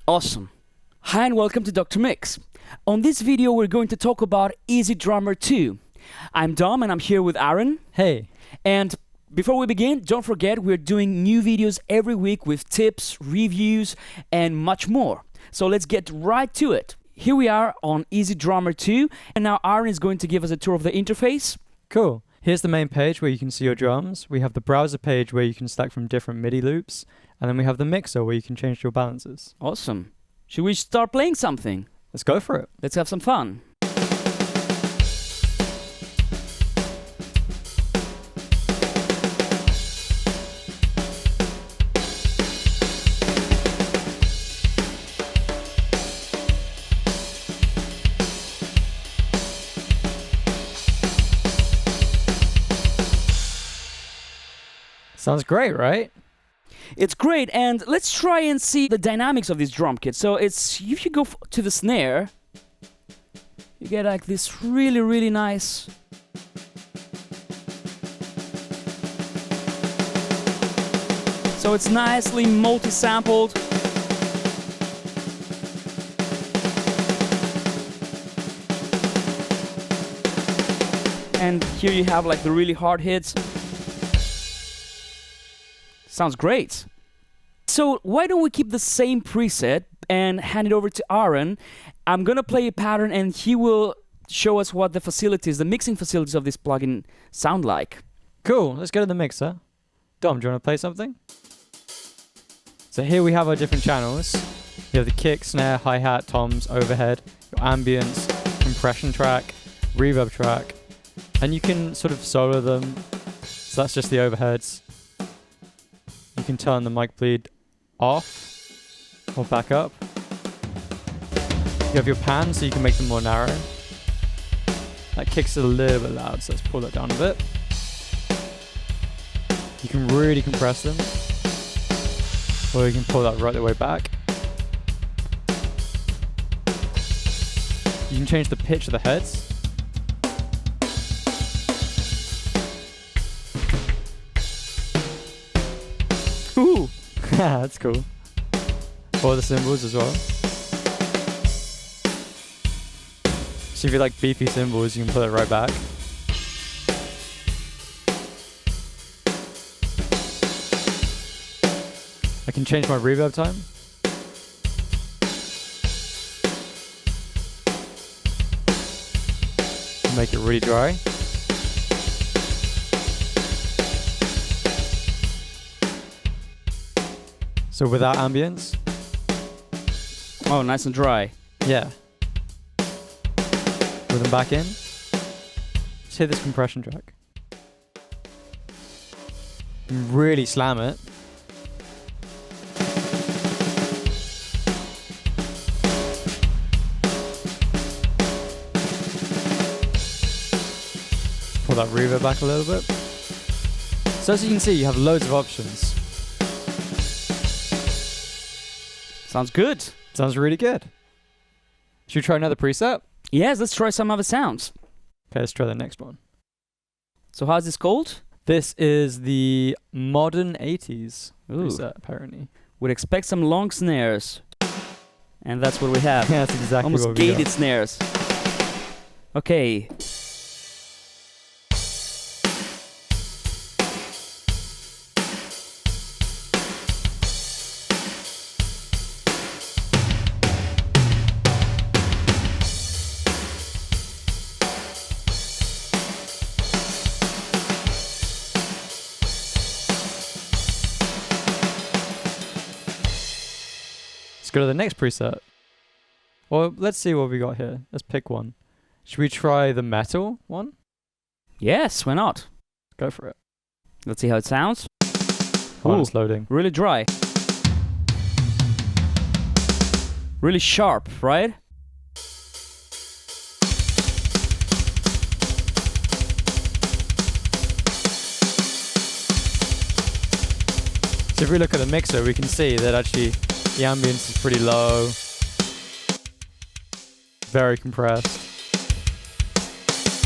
Awesome. Hi and welcome to Dr. Mix. On this video we're going to talk about Easy Drummer 2. I'm Dom and I'm here with Aaron. Hey. And before we begin, don't forget we're doing new videos every week with tips, reviews, and much more. So let's get right to it. Here we are on Easy Drummer 2, and now Aaron is going to give us a tour of the interface. Cool. Here's the main page where you can see your drums. We have the browser page where you can select from different MIDI loops. And then we have the mixer where you can change your balances. Awesome. Should we start playing something? Let's go for it. Let's have some fun. Sounds great, right? It's great, and let's try and see the dynamics of this drum kit. So if you go to the snare, you get like this really nice. So it's nicely multi-sampled. And here you have like the really hard hits. Sounds great. So why don't we keep the same preset and hand it over to Aaron? I'm gonna play a pattern and he will show us what the mixing facilities of this plugin sound like. Cool, let's go to the mixer. Dom, do you want to play something? So here we have our different channels. You have the kick, snare, hi-hat, toms, overhead, your ambience, compression track, reverb track, and you can sort of solo them. So that's just the overheads. You can turn the mic bleed off or back up. You have your pan, so you can make them more narrow. That kick's a little bit loud, so let's pull that down a bit. You can really compress them, or you can pull that right the way back. You can change the pitch of the heads. Ooh! That's cool. Or the cymbals as well. So if you like beefy cymbals, you can put it right back. I can change my reverb time. Make it really dry. So without ambience. Oh, nice and dry. Yeah. With them back in. Just hit this compression track. And really slam it. Pull that reverb back a little bit. So as you can see, you have loads of options. Sounds good. Sounds really good. Should we try another preset? Yes, let's try some other sounds. Okay, let's try the next one. So how's this called? This is the modern 80s preset, apparently. We'd expect some long snares. And that's what we have. Yeah, that's exactly almost what we gated got. snares. Okay. Let's go to the next preset. Well, let's see what we got here. Let's pick one. Should we try the metal one? Yes, why not? Go for it. Let's see how it sounds. Hold on, Ooh, it's loading. really dry. Really sharp, right? So if we look at the mixer, we can see that actually the ambience is pretty low. Very compressed.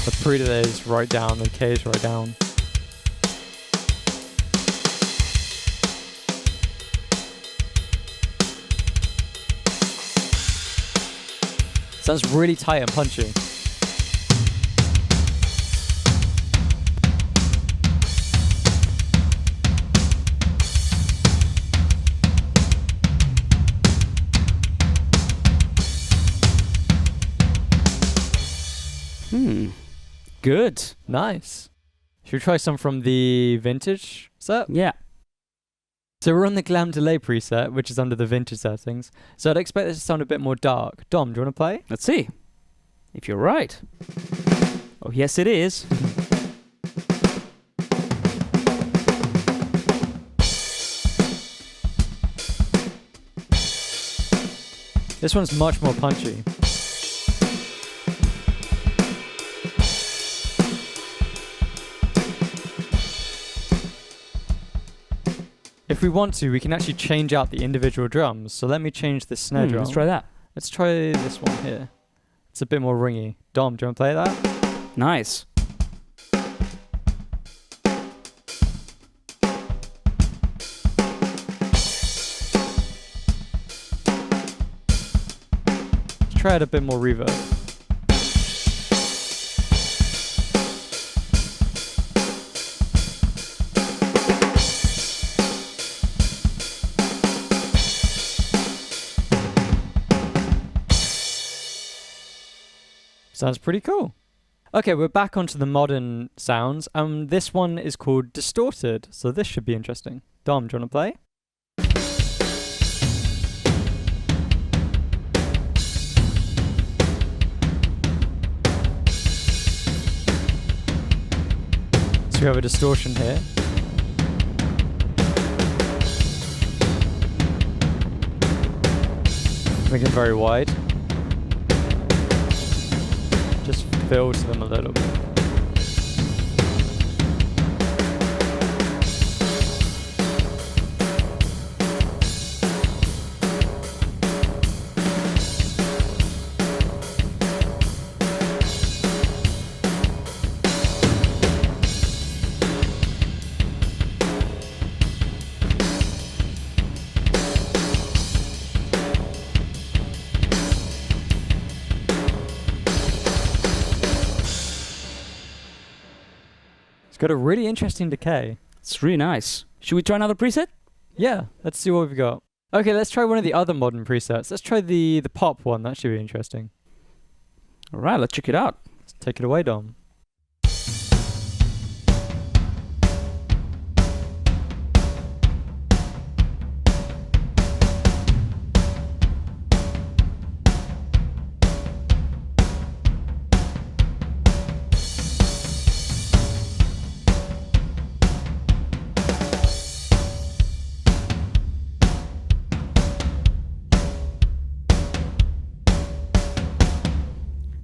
The pre-delay is right down, the K is right down. Sounds really tight and punchy. Good. Nice. Should we try some from the vintage set? Yeah. So we're on the glam delay preset, which is under the vintage settings. So I'd expect this to sound a bit more dark. Dom, do you want to play? Let's see if you're right. Oh, yes, it is. This one's much more punchy. If we want to, we can actually change out the individual drums. So let me change the snare drum. Let's try that. Let's try this one here. It's a bit more ringy. Dom, do you want to play that? Nice. Let's try it a bit more reverb. Sounds pretty cool. Okay, we're back onto the modern sounds. This one is called Distorted, so this should be interesting. Dom, do you want to play? So we have a distortion here. Make it very wide. Just fills them a little bit. Got a really interesting decay. It's really nice. Should we try another preset? Yeah, let's see what we've got. Okay, let's try one of the other modern presets. Let's try the pop one. That should be interesting. All right, let's check it out. Let's take it away, Dom.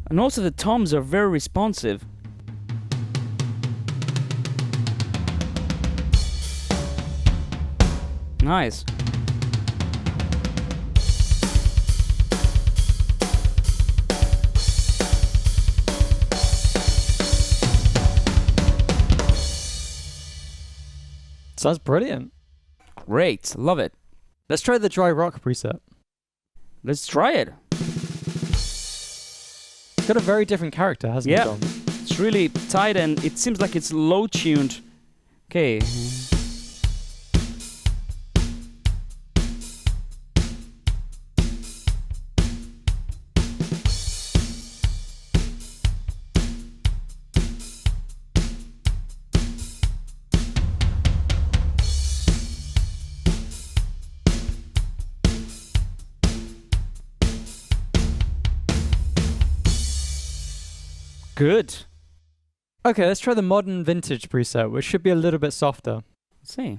And also the toms are very responsive. Nice. Sounds brilliant. Great, love it. Let's try the dry rock preset. Let's try it. It's got a very different character, hasn't it, Dom? It's really tight and it seems like it's low tuned. Okay. Good. Okay, let's try the modern vintage preset, which should be a little bit softer. Let's see.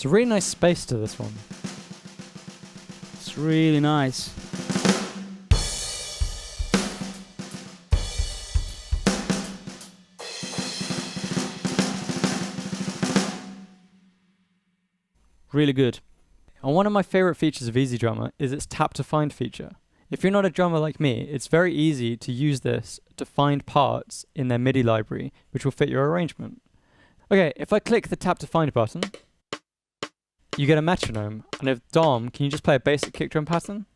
It's a really nice space to this one. It's really nice. Really good. And one of my favorite features of EZdrummer is its tap to find feature. If you're not a drummer like me, it's very easy to use this to find parts in their MIDI library which will fit your arrangement. Okay, if I click the tap to find button, you get a metronome. And if Dom, can you just play a basic kick drum pattern?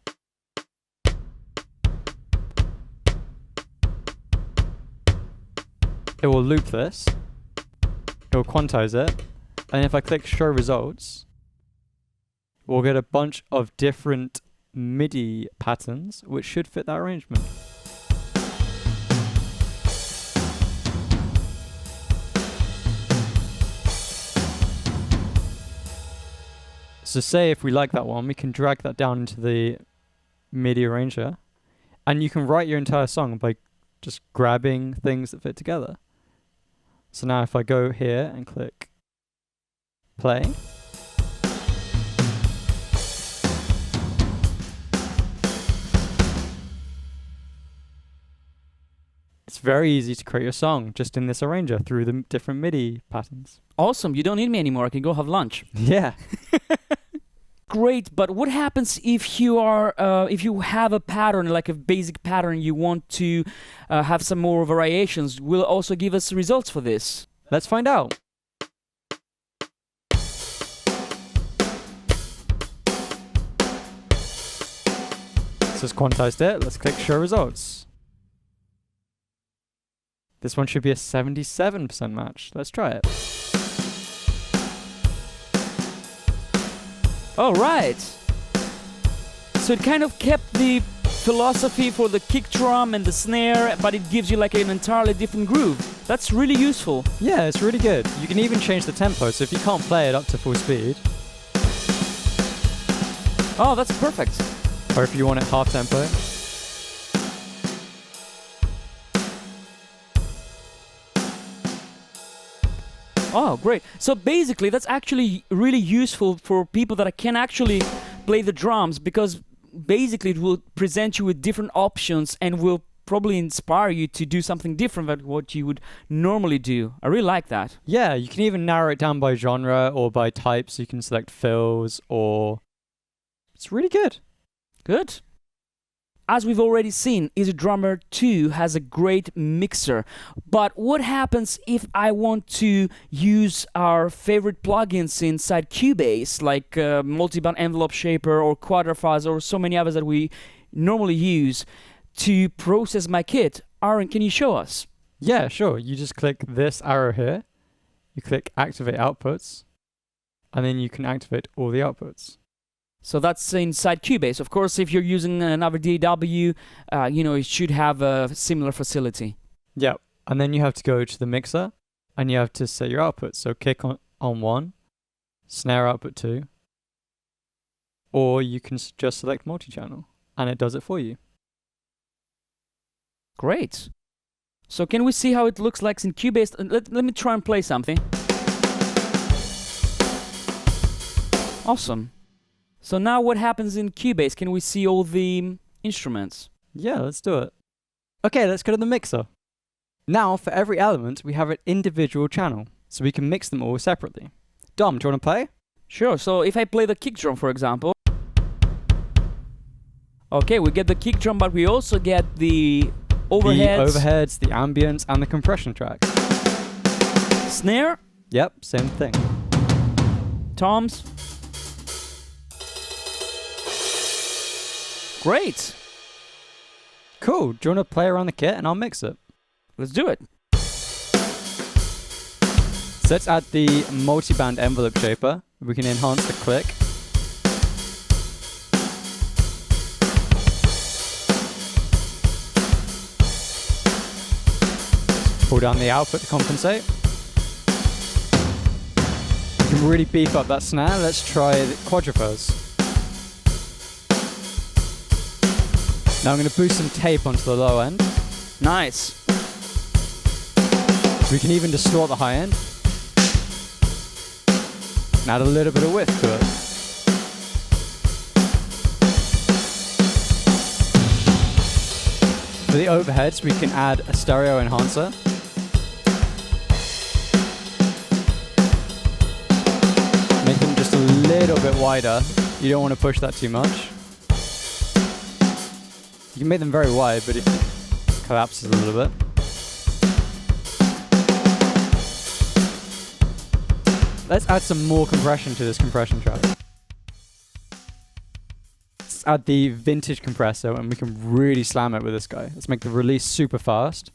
It will loop this, it will quantize it, and if I click show results, we'll get a bunch of different MIDI patterns which should fit that arrangement. So say if we like that one, we can drag that down into the MIDI arranger, and you can write your entire song by just grabbing things that fit together. So now if I go here and click play, it's very easy to create your song just in this arranger through the different MIDI patterns. Awesome. You don't need me anymore. I can go have lunch. Yeah. Great, but what happens if you are if you have a pattern, like a basic pattern, you want to have some more variations? Will it also give us results for this? Let's find out. So it's quantized it. Let's click show results. This one should be a 77% match. Let's try it. All right. So it kind of kept the philosophy for the kick drum and the snare, but it gives you like an entirely different groove. That's really useful. Yeah, it's really good. You can even change the tempo, so if you can't play it up to full speed. Oh, that's perfect. Or if you want it half tempo. Oh, great. So basically, that's actually really useful for people that can actually play the drums, because basically it will present you with different options and will probably inspire you to do something different than what you would normally do. I really like that. Yeah, you can even narrow it down by genre or by type, so you can select fills or... It's really good. Good. As we've already seen, EZdrummer 2 has a great mixer. But what happens if I want to use our favorite plugins inside Cubase, like multi-band envelope shaper or quadrafuzz or so many others that we normally use to process my kit? Aaron, can you show us? Yeah, sure. You just click this arrow here. You click activate outputs, and then you can activate all the outputs. So that's inside Cubase. Of course, if you're using another DAW, it should have a similar facility. Yep. And then you have to go to the mixer, and you have to set your outputs. So kick on 1, snare output 2, or you can just select multi-channel, and it does it for you. Great. So can we see how it looks like in Cubase? Let me try and play something. Awesome. So now what happens in Cubase? Can we see all the instruments? Yeah, let's do it. Okay, let's go to the mixer. Now, for every element, we have an individual channel, so we can mix them all separately. Dom, do you want to play? Sure. So if I play the kick drum, for example. Okay, we get the kick drum, but we also get the overheads. The overheads, the ambience, and the compression track. Snare? Yep, same thing. Toms? Great. Cool. Do you want to play around the kit and I'll mix it? Let's do it. So let's add the multi-band envelope shaper. We can enhance the click. Pull down the output to compensate. You can really beef up that snare. Let's try the quadrafuzz. Now I'm going to boost some tape onto the low end. Nice. We can even distort the high end. And add a little bit of width to it. For the overheads, we can add a stereo enhancer. Make them just a little bit wider. You don't want to push that too much. You can make them very wide, but it collapses a little bit. Let's add some more compression to this compression track. Let's add the vintage compressor and we can really slam it with this guy. Let's make the release super fast.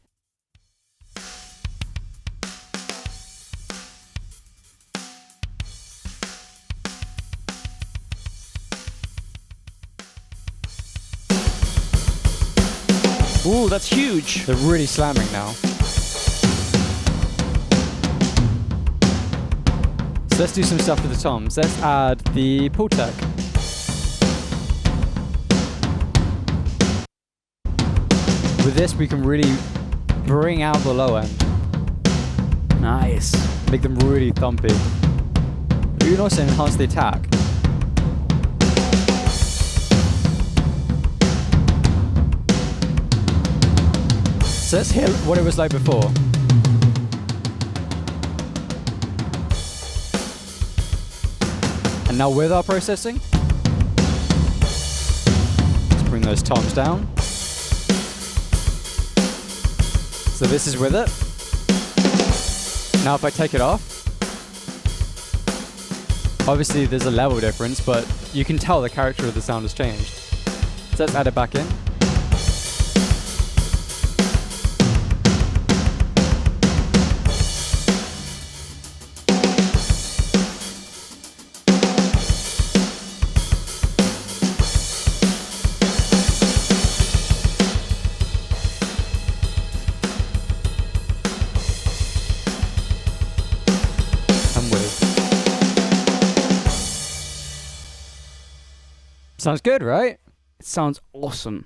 Ooh, that's huge. They're really slamming now. So let's do some stuff with the toms. Let's add the pull tech. With this, we can really bring out the low end. Nice. Make them really thumpy. We can also enhance the attack. So let's hear what it was like before. And now with our processing, let's bring those toms down. So this is with it. Now if I take it off, obviously there's a level difference, but you can tell the character of the sound has changed. So let's add it back in. Sounds good, right? It sounds awesome.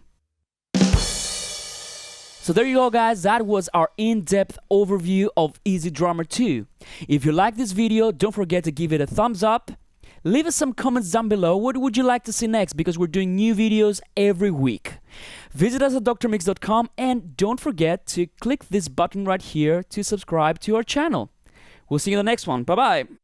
So there you go, guys. That was our in-depth overview of Easy Drummer 2. If you like this video, don't forget to give it a thumbs up. Leave us some comments down below. What would you like to see next? Because we're doing new videos every week. Visit us at drmix.com and don't forget to click this button right here to subscribe to our channel. We'll see you in the next one. Bye-bye.